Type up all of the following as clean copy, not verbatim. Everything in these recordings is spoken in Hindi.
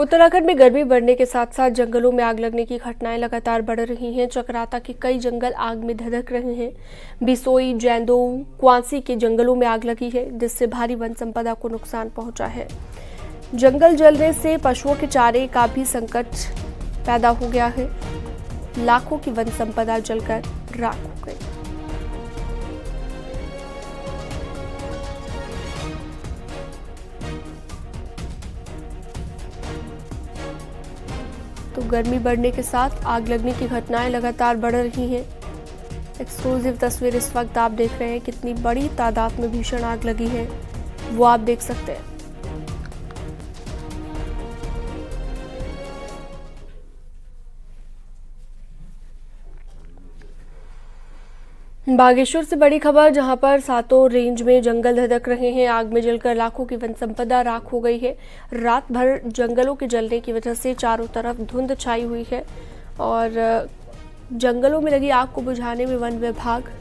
उत्तराखंड में गर्मी बढ़ने के साथ साथ जंगलों में आग लगने की घटनाएं लगातार बढ़ रही हैं। चकराता के कई जंगल आग में धधक रहे हैं। बिसोई, जैंदोऊ, क्वांसी के जंगलों में आग लगी है, जिससे भारी वन संपदा को नुकसान पहुंचा है। जंगल जलने से पशुओं के चारे का भी संकट पैदा हो गया है। लाखों की वन संपदा जलकर राख हो गई। तो गर्मी बढ़ने के साथ आग लगने की घटनाएं लगातार बढ़ रही हैं। एक्सक्लूसिव तस्वीर इस वक्त आप देख रहे हैं, कितनी बड़ी तादाद में भीषण आग लगी है वो आप देख सकते हैं। बागेश्वर से बड़ी खबर, जहां पर सातों रेंज में जंगल धधक रहे हैं। आग में जलकर लाखों की वन संपदा राख हो गई है। रात भर जंगलों के जलने की वजह से चारों तरफ धुंध छाई हुई है और जंगलों में लगी आग को बुझाने में वन विभाग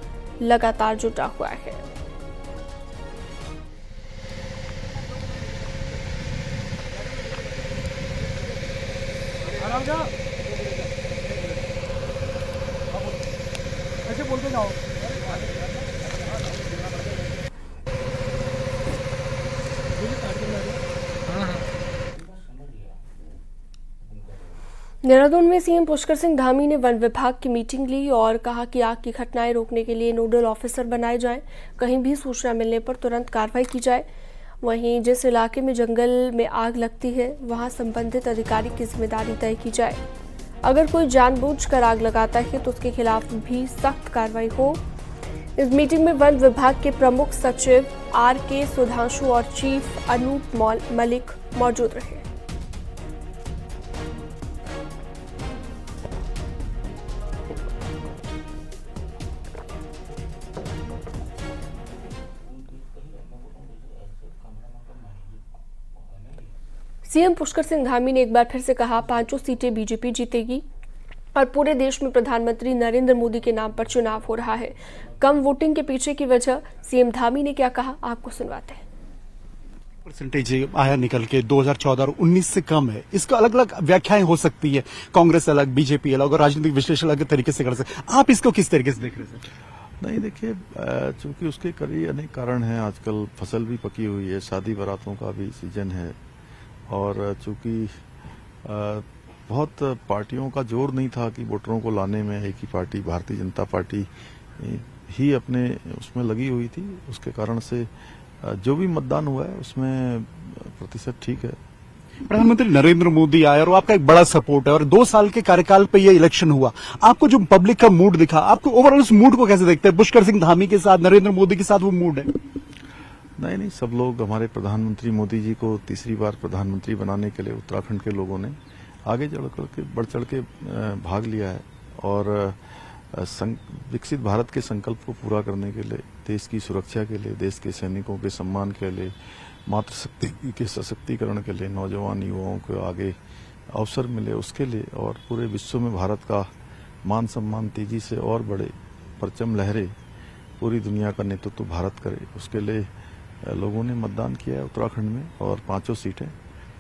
लगातार जुटा हुआ है। ऐसे बोलते जाओ। देहरादून में सीएम पुष्कर सिंह धामी ने वन विभाग की मीटिंग ली और कहा कि आग की घटनाएं रोकने के लिए नोडल ऑफिसर बनाए जाएं, कहीं भी सूचना मिलने पर तुरंत कार्रवाई की जाए। वहीं जिस इलाके में जंगल में आग लगती है वहां संबंधित अधिकारी की जिम्मेदारी तय की जाए। अगर कोई जानबूझकर आग लगाता है तो उसके खिलाफ भी सख्त कार्रवाई हो। इस मीटिंग में वन विभाग के प्रमुख सचिव RK सुधांशु और चीफ अनूप मलिक मौजूद रहे। सीएम पुष्कर सिंह धामी ने एक बार फिर से कहा, 5 सीटें बीजेपी जीतेगी और पूरे देश में प्रधानमंत्री नरेंद्र मोदी के नाम पर चुनाव हो रहा है। कम वोटिंग के पीछे की वजह सीएम धामी ने क्या कहा, आपको सुनवाते हैं। परसेंटेज आया निकल के 2014 और 19 से कम है। इसका अलग अलग व्याख्याएं हो सकती है, कांग्रेस अलग, बीजेपी अलग और राजनीतिक विश्लेषण अलग तरीके से कर सकते। आप इसको किस तरीके से देख रहे हैं? नहीं, देखिए, चूंकि उसके कई अनेक कारण हैं। आजकल फसल भी पकी हुई है, शादी बारातों का भी सीजन है और चूंकि बहुत पार्टियों का जोर नहीं था कि वोटरों को लाने में, एक ही पार्टी भारतीय जनता पार्टी ही अपने उसमें लगी हुई थी। उसके कारण से जो भी मतदान हुआ है उसमें प्रतिशत ठीक है। प्रधानमंत्री नरेंद्र मोदी आए और आपका एक बड़ा सपोर्ट है और 2 साल के कार्यकाल पे ये इलेक्शन हुआ। आपको जो पब्लिक का मूड दिखा, आपको ओवरऑल उस मूड को कैसे देखते हैं? पुष्कर सिंह धामी के साथ, नरेंद्र मोदी के साथ वो मूड है? नहीं, सब लोग हमारे प्रधानमंत्री मोदी जी को तीसरी बार प्रधानमंत्री बनाने के लिए उत्तराखंड के लोगों ने आगे बढ़ चढ़ के भाग लिया है और विकसित भारत के संकल्प को पूरा करने के लिए, देश की सुरक्षा के लिए, देश के सैनिकों के सम्मान के लिए, मातृशक्ति के सशक्तिकरण के लिए, नौजवान युवाओं को आगे अवसर मिले उसके लिए और पूरे विश्व में भारत का मान सम्मान तेजी से और बढ़े, परचम लहरे, पूरी दुनिया का नेतृत्व भारत करे, उसके लिए लोगों ने मतदान किया है उत्तराखंड में और 5 सीटें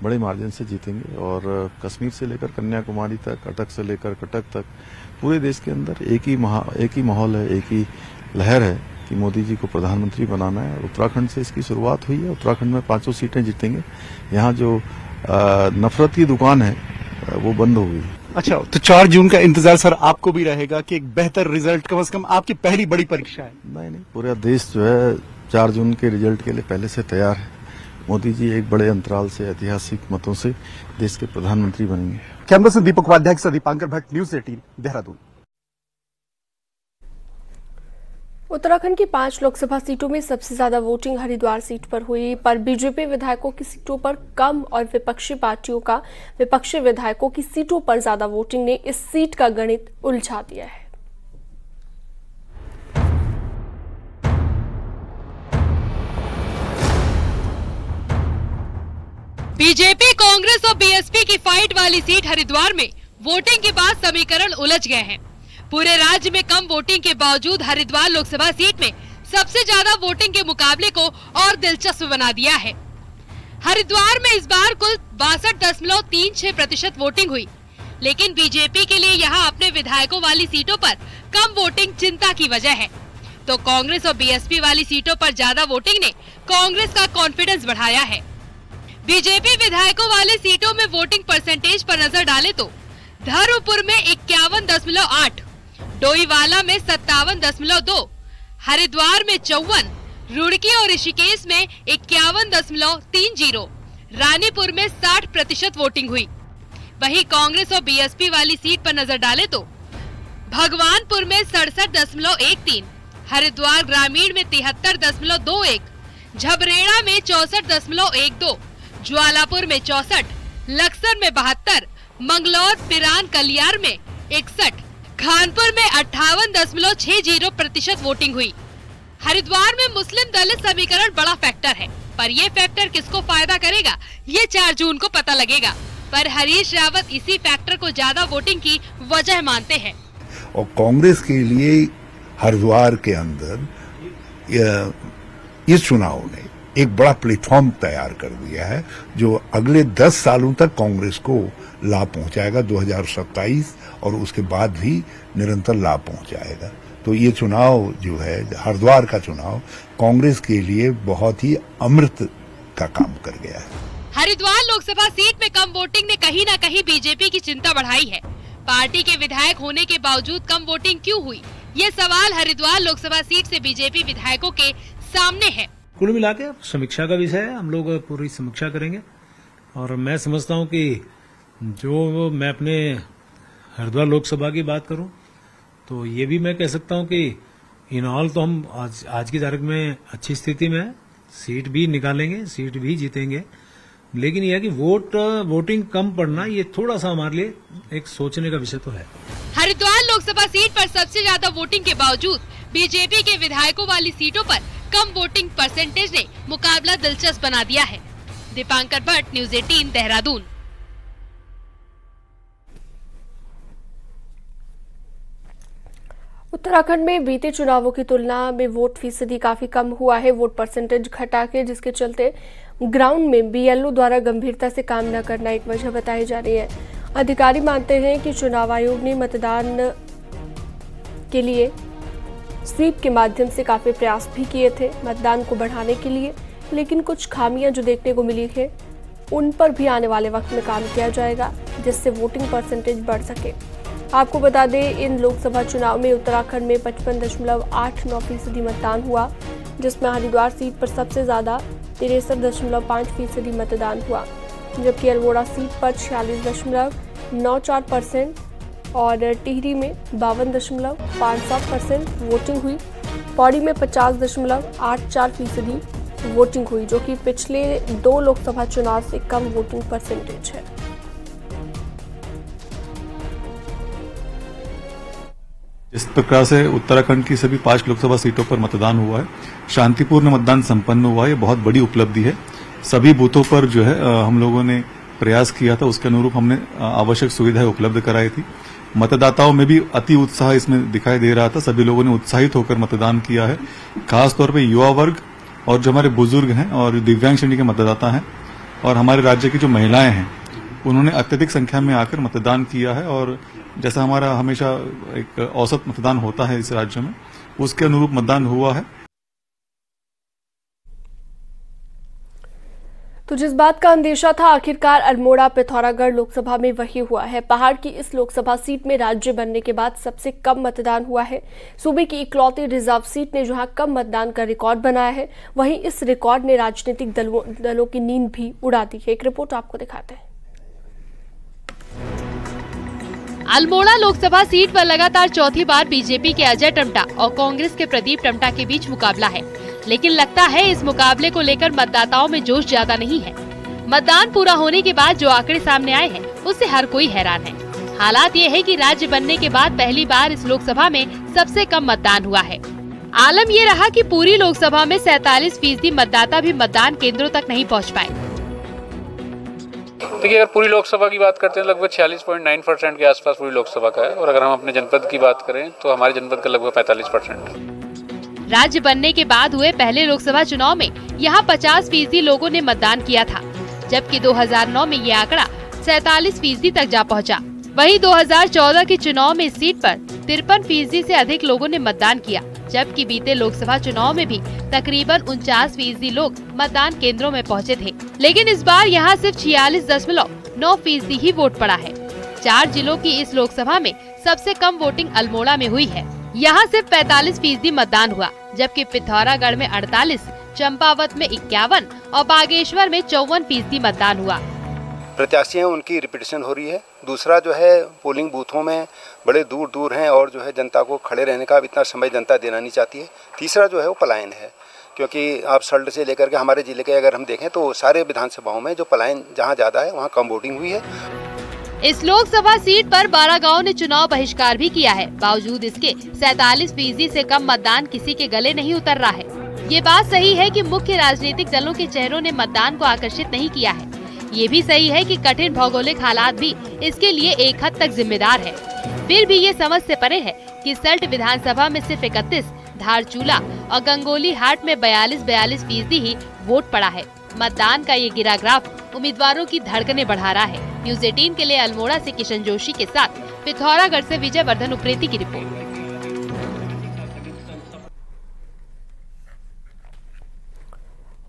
बड़े मार्जिन से जीतेंगे। और कश्मीर से लेकर कन्याकुमारी तक, अटक से लेकर कटक तक पूरे देश के अंदर एक ही माहौल है, एक ही लहर है कि मोदी जी को प्रधानमंत्री बनाना है। उत्तराखंड से इसकी शुरुआत हुई है। उत्तराखंड में 5 सीटें जीतेंगे। यहाँ जो नफरत की दुकान है वो बंद हो गई। अच्छा, तो 4 जून का इंतजार सर आपको भी रहेगा कि एक बेहतर रिजल्ट, कम से कम आपकी पहली बड़ी परीक्षा है? नहीं, पूरा देश जो है 4 जून के रिजल्ट के लिए पहले से तैयार है। मोदी जी एक बड़े अंतराल से, ऐतिहासिक मतों से देश के प्रधानमंत्री बनेंगे। कैमरा से दीपक उपाध्याय के साथ दीपांकर भट्ट, न्यूज़ 18 देहरादून। उत्तराखंड की 5 लोकसभा सीटों में सबसे ज्यादा वोटिंग हरिद्वार सीट पर हुई, पर बीजेपी विधायकों की सीटों पर कम और विपक्षी विधायकों की सीटों पर ज्यादा वोटिंग ने इस सीट का गणित उलझा दिया है। बीजेपी, कांग्रेस और बीएसपी की फाइट वाली सीट हरिद्वार में वोटिंग के बाद समीकरण उलझ गए हैं। पूरे राज्य में कम वोटिंग के बावजूद हरिद्वार लोकसभा सीट में सबसे ज्यादा वोटिंग के मुकाबले को और दिलचस्प बना दिया है। हरिद्वार में इस बार कुल 62.36% वोटिंग हुई, लेकिन बीजेपी के लिए यहाँ अपने विधायकों वाली सीटों पर कम वोटिंग चिंता की वजह है। तो कांग्रेस और बीएसपी वाली सीटों पर ज्यादा वोटिंग ने कांग्रेस का कॉन्फिडेंस बढ़ाया है। बीजेपी विधायकों वाली सीटों में वोटिंग परसेंटेज पर नजर डालें तो धर्मपुर में 51.8, डोईवाला में 57.2, हरिद्वार में 54, रुड़की और ऋषिकेश में 51.30, रानीपुर में 60% वोटिंग हुई। वहीं कांग्रेस और बीएसपी वाली सीट पर नजर डालें तो भगवानपुर में 67.13, हरिद्वार ग्रामीण में 73.21, झबरेड़ा में 64.12, ज्वालापुर में 64, लक्सर में 72, मंगलौर, पिरान, कलियार में 61, खानपुर में 58.60% वोटिंग हुई। हरिद्वार में मुस्लिम दलित समीकरण बड़ा फैक्टर है, पर ये फैक्टर किसको फायदा करेगा ये 4 जून को पता लगेगा। पर हरीश रावत इसी फैक्टर को ज्यादा वोटिंग की वजह मानते हैं। और कांग्रेस के लिए हरिद्वार के अंदर इस चुनाव ने एक बड़ा प्लेटफॉर्म तैयार कर दिया है जो अगले 10 सालों तक कांग्रेस को लाभ पहुंचाएगा, 2027 और उसके बाद भी निरंतर लाभ पहुंचाएगा। तो ये चुनाव जो है हरिद्वार का चुनाव कांग्रेस के लिए बहुत ही अमृत का काम कर गया है। हरिद्वार लोकसभा सीट में कम वोटिंग ने कहीं न कहीं बीजेपी की चिंता बढ़ाई है। पार्टी के विधायक होने के बावजूद कम वोटिंग क्यों हुई, ये सवाल हरिद्वार लोकसभा सीट से बीजेपी विधायकों के सामने है। कुल मिला के समीक्षा का विषय है, हम लोग पूरी समीक्षा करेंगे। और मैं समझता हूं कि जो मैं अपने हरिद्वार लोकसभा की बात करूं तो ये भी मैं कह सकता हूं कि इन ऑल तो हम आज की तारीख में अच्छी स्थिति में है, सीट भी निकालेंगे, सीट भी जीतेंगे। लेकिन यह कि वोटिंग कम पड़ना ये थोड़ा सा हमारे लिए एक सोचने का विषय तो है। हरिद्वार लोकसभा सीट पर सबसे ज्यादा वोटिंग के बावजूद बीजेपी के विधायकों वाली सीटों पर कम वोटिंग परसेंटेज ने मुकाबला दिलचस्प बना दिया है। दीपांकर भट्ट, न्यूज़ 18, देहरादून। उत्तराखंड में बीते चुनावों की तुलना में वोट फीसदी काफी कम हुआ है। वोट परसेंटेज घटा के, जिसके चलते ग्राउंड में बीएलओ द्वारा गंभीरता से काम न करना एक वजह बताई जा रही है। अधिकारी मानते हैं कि चुनाव आयोग ने मतदान के लिए स्वीप के माध्यम से काफी प्रयास भी किए थे मतदान को बढ़ाने के लिए, लेकिन कुछ खामियां जो देखने को मिली है उन पर भी आने वाले वक्त में काम किया जाएगा, जिससे वोटिंग परसेंटेज बढ़ सके। आपको बता दें, इन लोकसभा चुनाव में उत्तराखंड में 55.89% मतदान हुआ, जिसमें हरिद्वार सीट पर सबसे ज्यादा 63.5% मतदान हुआ, जबकि अल्मोड़ा सीट पर 46.94% और टिहरी में 52.57% वोटिंग हुई। पौड़ी में 50.84% वोटिंग हुई, जो कि पिछले 2 लोकसभा चुनाव से कम वोटिंग परसेंटेज है। इस प्रकार से उत्तराखंड की सभी 5 लोकसभा सीटों पर मतदान हुआ है। शांतिपूर्ण मतदान संपन्न हुआ है, ये बहुत बड़ी उपलब्धि है। सभी बूथों पर जो है हम लोगों ने प्रयास किया था, उसके अनुरूप हमने आवश्यक सुविधाएं उपलब्ध कराई थी। मतदाताओं में भी अति उत्साह इसमें दिखाई दे रहा था, सभी लोगों ने उत्साहित होकर मतदान किया है। खासतौर पर युवा वर्ग और जो हमारे बुजुर्ग हैं और दिव्यांग श्रेणी के मतदाता हैं और हमारे राज्य की जो महिलाएं हैं, उन्होंने अत्यधिक संख्या में आकर मतदान किया है। और जैसा हमारा हमेशा एक औसत मतदान होता है इस राज्य में, उसके अनुरूप मतदान हुआ है। तो जिस बात का अंदेशा था, आखिरकार अल्मोड़ा पिथौरागढ़ लोकसभा में वही हुआ है। पहाड़ की इस लोकसभा सीट में राज्य बनने के बाद सबसे कम मतदान हुआ है। सूबे की इकलौती रिजर्व सीट ने जहां कम मतदान का रिकॉर्ड बनाया है, वहीं इस रिकॉर्ड ने राजनीतिक दलों की नींद भी उड़ा दी है। एक रिपोर्ट आपको दिखाते हैं। अल्मोड़ा लोकसभा सीट पर लगातार चौथी बार बीजेपी के अजय टम्टा और कांग्रेस के प्रदीप टम्टा के बीच मुकाबला है, लेकिन लगता है इस मुकाबले को लेकर मतदाताओं में जोश ज्यादा नहीं है। मतदान पूरा होने के बाद जो आंकड़े सामने आए हैं, उससे हर कोई हैरान है। हालात ये है कि राज्य बनने के बाद पहली बार इस लोकसभा में सबसे कम मतदान हुआ है। आलम ये रहा कि पूरी लोकसभा में 47% मतदाता भी मतदान केंद्रों तक नहीं पहुँच पाए। देखिए, अगर पूरी लोकसभा की बात करते हैं लगभग 46.9% के आसपास पूरी लोकसभा का है, और अगर हम अपने जनपद की बात करें तो हमारे जनपद का लगभग 45%। राज्य बनने के बाद हुए पहले लोकसभा चुनाव में यहाँ 50% लोगों ने मतदान किया था, जबकि 2009 में ये आंकड़ा 47% तक जा पहुंचा। वहीं 2014 के चुनाव में इस सीट पर 53% से अधिक लोगों ने मतदान किया, जबकि बीते लोकसभा चुनाव में भी तकरीबन 49% लोग मतदान केंद्रों में पहुंचे थे। लेकिन इस बार यहां सिर्फ 46.9% ही वोट पड़ा है। 4 जिलों की इस लोकसभा में सबसे कम वोटिंग अल्मोड़ा में हुई है। यहाँ सिर्फ 45% मतदान हुआ, जबकि पिथौरागढ़ में 48, चंपावत में 51 और बागेश्वर में 54% मतदान हुआ। प्रत्याशी हैं उनकी रिपीटेशन हो रही है। दूसरा जो है पोलिंग बूथों में बड़े दूर दूर हैं और जो है जनता को खड़े रहने का इतना समय जनता देना नहीं चाहती है। तीसरा जो है वो पलायन है, क्योंकि आप सल्ट से लेकर के हमारे जिले के अगर हम देखें तो सारे विधानसभाओं में जो पलायन जहाँ ज़्यादा है वहाँ कम वोटिंग हुई है। इस लोकसभा सीट पर 12 गाँव ने चुनाव बहिष्कार भी किया है। बावजूद इसके 47% से कम मतदान किसी के गले नहीं उतर रहा है। ये बात सही है कि मुख्य राजनीतिक दलों के चेहरों ने मतदान को आकर्षित नहीं किया है। ये भी सही है कि कठिन भौगोलिक हालात भी इसके लिए एक हद तक जिम्मेदार है। फिर भी ये समझ से परे है कि सल्ट विधानसभा में सिर्फ 31, धारचूला और गंगोली हाट में 42% ही वोट पड़ा है। मतदान का ये गिरा ग्राफ उम्मीदवारों की धड़कनें बढ़ा रहा है। न्यूज़ 18 के लिए अल्मोड़ा से किशन जोशी के साथ पिथौरागढ़ से विजय वर्धन उप्रेती की रिपोर्ट।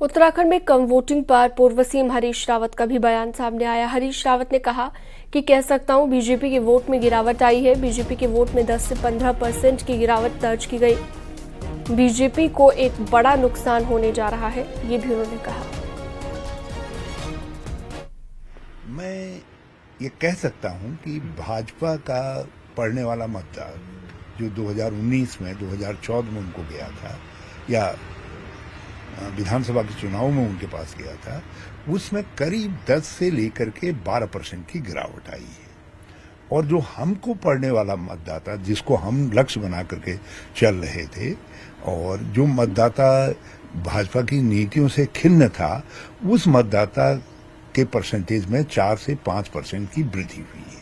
उत्तराखंड में कम वोटिंग पर पूर्व सीएम हरीश रावत का भी बयान सामने आया। हरीश रावत ने कहा कि कह सकता हूं बीजेपी के वोट में गिरावट आई है। बीजेपी के वोट में 10 से 15% की गिरावट दर्ज की गई। बीजेपी को एक बड़ा नुकसान होने जा रहा है, ये भी उन्होंने कहा। मैं ये कह सकता हूं कि भाजपा का पढ़ने वाला मतदार जो 2019 में 2014 में उनको गया था या विधानसभा के चुनाव में उनके पास गया था, उसमें करीब 10 से लेकर के 12% की गिरावट आई है। और जो हमको पढ़ने वाला मतदाता, जिसको हम लक्ष्य बना करके चल रहे थे और जो मतदाता भाजपा की नीतियों से खिन्न था, उस मतदाता के परसेंटेज में 4 से 5% की वृद्धि हुई है।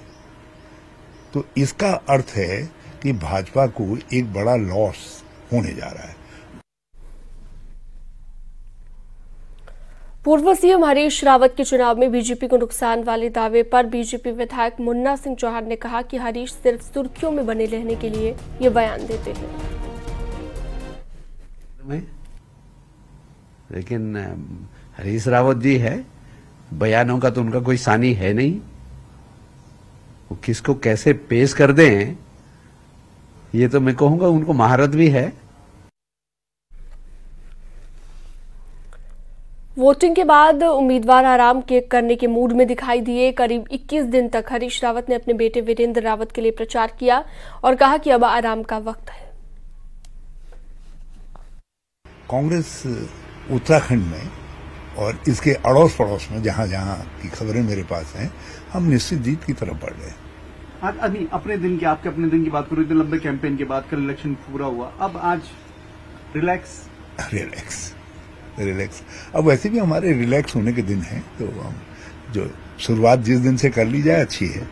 तो इसका अर्थ है कि भाजपा को एक बड़ा लॉस होने जा रहा है। पूर्व सीएम हरीश रावत के चुनाव में बीजेपी को नुकसान वाले दावे पर बीजेपी विधायक मुन्ना सिंह चौहान ने कहा कि हरीश सिर्फ सुर्खियों में बने रहने के लिए ये बयान देते हैं। लेकिन हरीश रावत जी है, बयानों का तो उनका कोई सानी है नहीं। वो किसको कैसे पेश कर दें, ये तो मैं कहूंगा उनको महारत भी है। वोटिंग के बाद उम्मीदवार आराम करने के मूड में दिखाई दिए। करीब 21 दिन तक हरीश रावत ने अपने बेटे वीरेंद्र रावत के लिए प्रचार किया और कहा कि अब आराम का वक्त है। कांग्रेस उत्तराखंड में और इसके अड़ोस पड़ोस में जहां जहां की खबरें मेरे पास हैं, हम निश्चित जीत की तरफ बढ़ रहे हैं। अभी अपने दिन की बात करो, इतने लंबे कैंपेन के बाद कल इलेक्शन पूरा हुआ, अब आज रिलैक्स। अब वैसे भी हमारे रिलैक्स होने के दिन हैं, तो हम जो शुरुआत जिस दिन से कर ली जाए अच्छी है।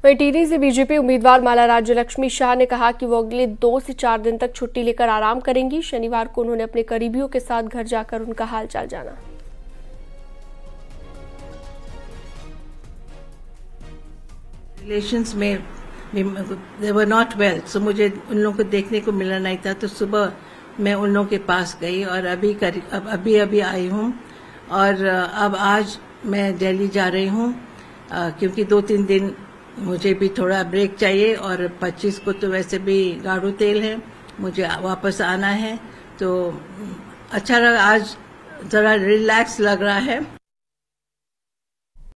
वहीं टिहरी से बीजेपी उम्मीदवार माला राज्यलक्ष्मी शाह ने कहा कि वो अगले 2 से 4 दिन तक छुट्टी लेकर आराम करेंगी। शनिवार को उन्होंने अपने करीबियों के साथ घर जाकर उनका हालचाल जाना। रिलेशंस में they were not well, so मुझे उन लोगों को देखने को मिला नहीं था, तो सुबह मैं उन लोगों के पास गई और अभी आई हूँ। और अब आज मैं दिल्ली जा रही हूँ, क्योंकि 2-3 दिन मुझे भी थोड़ा ब्रेक चाहिए और 25 को तो वैसे भी गाड़ू तेल है, मुझे वापस आना है। तो अच्छा लगा, आज जरा रिलैक्स लग रहा है।